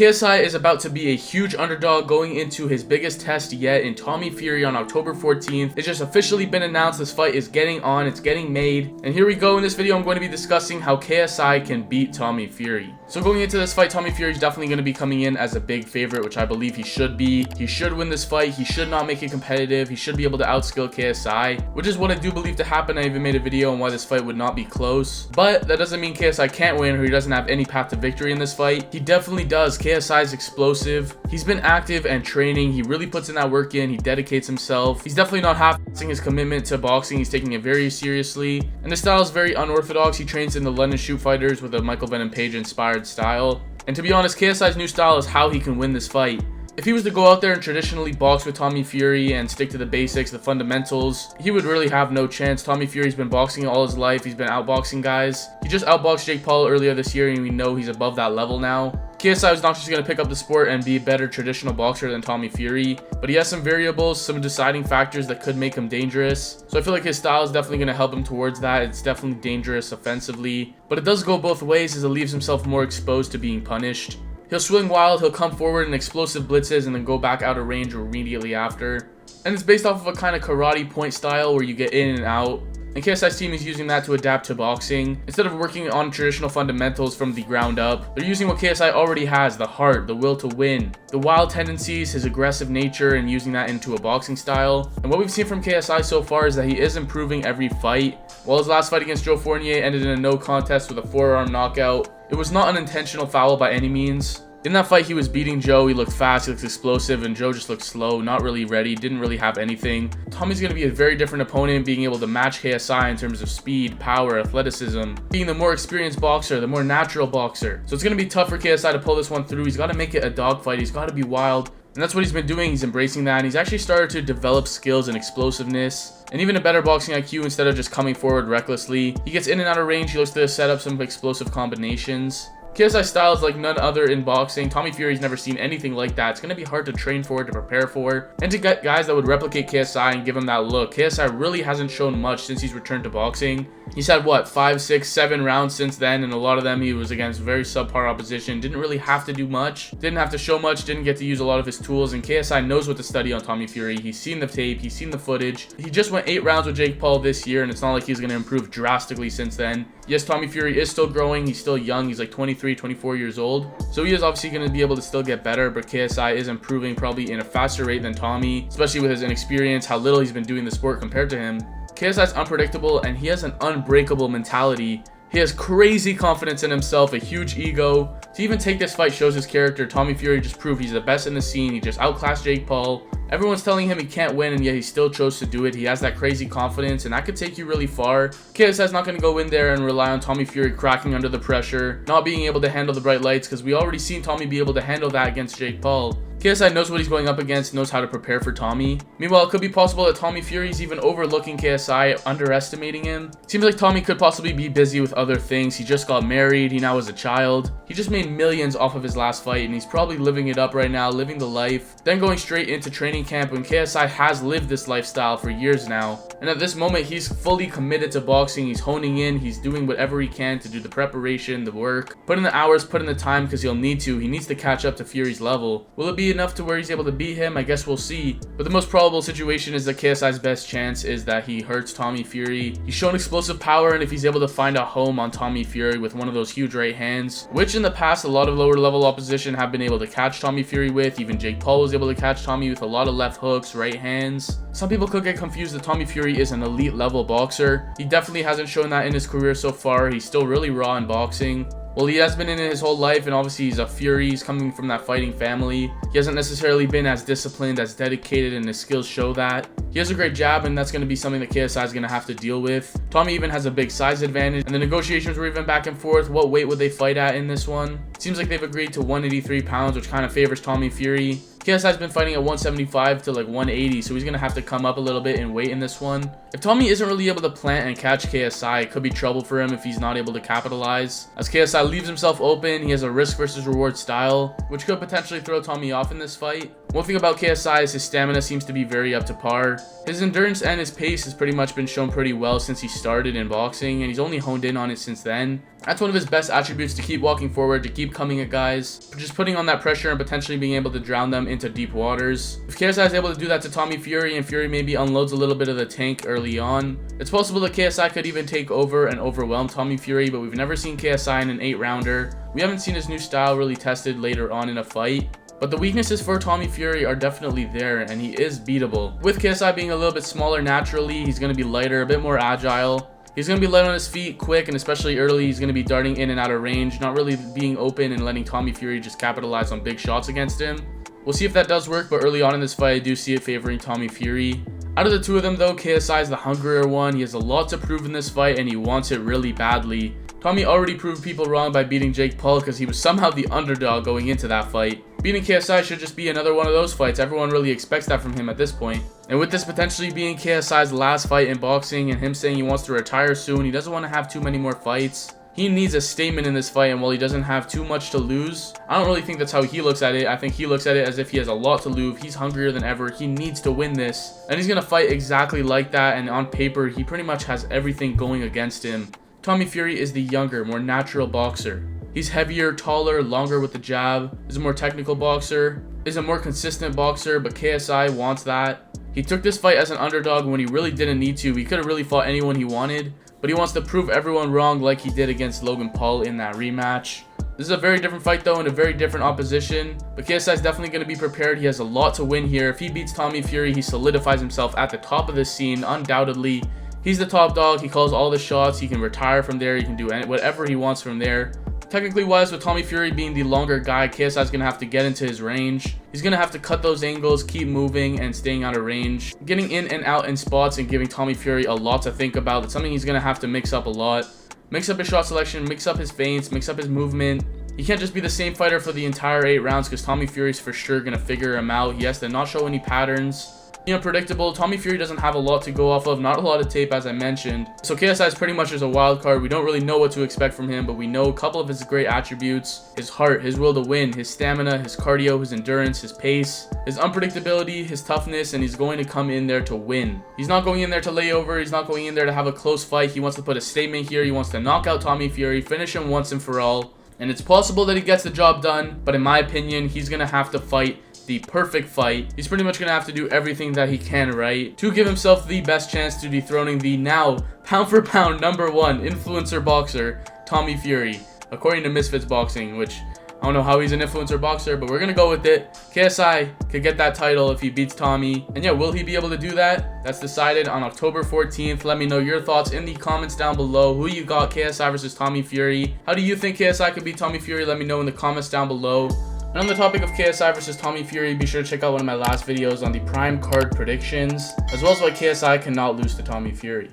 KSI is about to be a huge underdog going into his biggest test yet in Tommy Fury on October 14th. It's just officially been announced. This fight is getting on, it's getting made. And here we go. In this video, I'm going to be discussing how KSI can beat Tommy Fury. So going into this fight, Tommy Fury is definitely going to be coming in as a big favorite, which I believe he should be. He should win this fight. He should not make it competitive. He should be able to outskill KSI, which is what I do believe to happen. I even made a video on why this fight would not be close. But that doesn't mean KSI can't win or he doesn't have any path to victory in this fight. He definitely does. KSI is explosive. He's been active and training. He really puts in that work in. He dedicates himself. He's definitely not half-assing his commitment to boxing. He's taking it very seriously. And his style is very unorthodox. He trains in the London Shoot Fighters with a Michael Venom Page inspired style. And to be honest, KSI's new style is how he can win this fight. If he was to go out there and traditionally box with Tommy Fury and stick to the basics, the fundamentals, he would really have no chance. Tommy Fury's been boxing all his life. He's been outboxing guys. He just outboxed Jake Paul earlier this year, and we know he's above that level now. KSI is not just going to pick up the sport and be a better traditional boxer than Tommy Fury, but he has some variables, some deciding factors that could make him dangerous. So I feel like his style is definitely going to help him towards that. It's definitely dangerous offensively, but it does go both ways as it leaves himself more exposed to being punished. He'll swing wild, he'll come forward in explosive blitzes and then go back out of range immediately after. And it's based off of a kind of karate point style where you get in and out. And KSI's team is using that to adapt to boxing. Instead of working on traditional fundamentals from the ground up, they're using what KSI already has: the heart, the will to win, the wild tendencies, his aggressive nature, and using that into a boxing style. And what we've seen from KSI so far is that he is improving every fight. While his last fight against Joe Fournier ended in a no contest with a forearm knockout, it was not an intentional foul by any means. In that fight, he was beating Joe. He looked fast, he looked explosive, and Joe just looked slow, not really ready, didn't really have anything. Tommy's going to be a very different opponent, being able to match KSI in terms of speed, power, athleticism, being the more experienced boxer, the more natural boxer. So it's going to be tough for KSI to pull this one through. He's got to make it a dogfight. He's got to be wild. And that's what he's been doing. He's embracing that, and he's actually started to develop skills and explosiveness and even a better boxing IQ instead of just coming forward recklessly. He gets in and out of range. He looks to set up some explosive combinations. KSI's style is like none other in boxing. Tommy Fury's never seen anything like that. It's going to be hard to train for, to prepare for, and to get guys that would replicate KSI and give him that look. KSI really hasn't shown much since he's returned to boxing. He's had, what, 5, 6, 7 rounds since then, and a lot of them he was against very subpar opposition. Didn't really have to do much, didn't have to show much, didn't get to use a lot of his tools, and KSI knows what to study on Tommy Fury. He's seen the tape, he's seen the footage. He just went 8 rounds with Jake Paul this year, and it's not like he's going to improve drastically since then. Yes, Tommy Fury is still growing. He's still young. He's like 23, 24 years old. So he is obviously going to be able to still get better, but KSI is improving probably in a faster rate than Tommy, especially with his inexperience, how little he's been doing the sport compared to him. KSI's unpredictable, and he has an unbreakable mentality. He has crazy confidence in himself, a huge ego. To even take this fight shows his character. Tommy Fury just proved he's the best in the scene. He just outclassed Jake Paul. Everyone's telling him he can't win, and yet he still chose to do it. He has that crazy confidence, and that could take you really far. KSI's not going to go in there and rely on Tommy Fury cracking under the pressure, not being able to handle the bright lights, because we already seen Tommy be able to handle that against Jake Paul. KSI knows what he's going up against, knows how to prepare for Tommy. Meanwhile, it could be possible that Tommy Fury's even overlooking KSI, underestimating him. Seems like Tommy could possibly be busy with other things. He just got married, he now has a child. He just made millions off of his last fight, and he's probably living it up right now, living the life, then going straight into training camp when KSI has lived this lifestyle for years now. And at this moment, he's fully committed to boxing. He's honing in, he's doing whatever he can to do the preparation, the work, put in the hours, put in the time, because he'll need to. He needs to catch up to Fury's level. Will it be enough to where he's able to beat him? I guess we'll see. But the most probable situation is that KSI's best chance is that he hurts Tommy Fury. He's shown explosive power, and if he's able to find a home on Tommy Fury with one of those huge right hands, which in the past a lot of lower level opposition have been able to catch Tommy Fury with, even Jake Paul was able to catch Tommy with a lot of left hooks, right hands. Some people could get confused that Tommy Fury is an elite level boxer. He definitely hasn't shown that in his career so far. He's still really raw in boxing. Well, he has been in it his whole life, and obviously he's a Fury. He's coming from that fighting family. He hasn't necessarily been as disciplined, as dedicated, and his skills show that. He has a great jab, and that's going to be something that KSI is going to have to deal with. Tommy even has a big size advantage, and the negotiations were even back and forth. What weight would they fight at in this one? It seems like they've agreed to 183 pounds, which kind of favors Tommy Fury. KSI's been fighting at 175 to like 180, so he's going to have to come up a little bit in weight in this one. If Tommy isn't really able to plant and catch KSI, it could be trouble for him if he's not able to capitalize. As KSI leaves himself open, he has a risk versus reward style, which could potentially throw Tommy off in this fight. One thing about KSI is his stamina seems to be very up to par. His endurance and his pace has pretty much been shown pretty well since he started in boxing, and he's only honed in on it since then. That's one of his best attributes, to keep walking forward, to keep coming at guys, just putting on that pressure and potentially being able to drown them into deep waters. If KSI is able to do that to Tommy Fury, and Fury maybe unloads a little bit of the tank early on, it's possible that KSI could even take over and overwhelm Tommy Fury, but we've never seen KSI in an 8-rounder. We haven't seen his new style really tested later on in a fight. But the weaknesses for Tommy Fury are definitely there, and he is beatable. With KSI being a little bit smaller naturally, he's going to be lighter, a bit more agile. He's going to be light on his feet, quick, and especially early, he's going to be darting in and out of range, not really being open and letting Tommy Fury just capitalize on big shots against him. We'll see if that does work, but early on in this fight, I do see it favoring Tommy Fury. Out of the two of them though, KSI is the hungrier one. He has a lot to prove in this fight, and he wants it really badly. Tommy already proved people wrong by beating Jake Paul because he was somehow the underdog going into that fight. Beating KSI should just be another one of those fights. Everyone really expects that from him at this point. And with this potentially being KSI's last fight in boxing and him saying he wants to retire soon, he doesn't want to have too many more fights. He needs a statement in this fight, and while he doesn't have too much to lose, I don't really think that's how he looks at it. I think he looks at it as if he has a lot to lose. He's hungrier than ever. He needs to win this, and he's going to fight exactly like that, and on paper, he pretty much has everything going against him. Tommy Fury is the younger, more natural boxer. He's heavier, taller, longer with the jab, is a more technical boxer, is a more consistent boxer, but KSI wants that. He took this fight as an underdog when he really didn't need to. He could have really fought anyone he wanted, but he wants to prove everyone wrong like he did against Logan Paul in that rematch. This is a very different fight though, and a very different opposition, but KSI is definitely going to be prepared. He has a lot to win here. If he beats Tommy Fury, he solidifies himself at the top of this scene, undoubtedly. He's the top dog. He calls all the shots. He can retire from there. He can do whatever he wants from there. Technically wise, with Tommy Fury being the longer guy, KSI is going to have to get into his range. He's going to have to cut those angles, keep moving, and staying out of range. Getting in and out in spots and giving Tommy Fury a lot to think about. It's something he's going to have to mix up a lot. Mix up his shot selection, mix up his feints, mix up his movement. He can't just be the same fighter for the entire 8 rounds because Tommy Fury's for sure going to figure him out. He has to not show any patterns. Unpredictable. Tommy Fury doesn't have a lot to go off of, not a lot of tape as I mentioned. So KSI is pretty much just a wild card. We don't really know what to expect from him, but we know a couple of his great attributes: his heart, his will to win, his stamina, his cardio, his endurance, his pace, his unpredictability, his toughness, and he's going to come in there to win. He's not going in there to lay over. He's not going in there to have a close fight. He wants to put a statement here. He wants to knock out Tommy Fury, finish him once and for all. And it's possible that he gets the job done, but in my opinion, he's going to have to fight the perfect fight. He's pretty much going to have to do everything that he can right to give himself the best chance to dethroning the now pound for pound #1 influencer boxer, Tommy Fury, according to Misfits Boxing, which I don't know how he's an influencer boxer, but we're going to go with it. KSI could get that title if he beats Tommy. And yeah, will he be able to do that? That's decided on October 14th. Let me know your thoughts in the comments down below. Who you got, KSI versus Tommy Fury? How do you think KSI could beat Tommy Fury? Let me know in the comments down below. And on the topic of KSI versus Tommy Fury, be sure to check out one of my last videos on the prime card predictions, as well as why KSI cannot lose to Tommy Fury.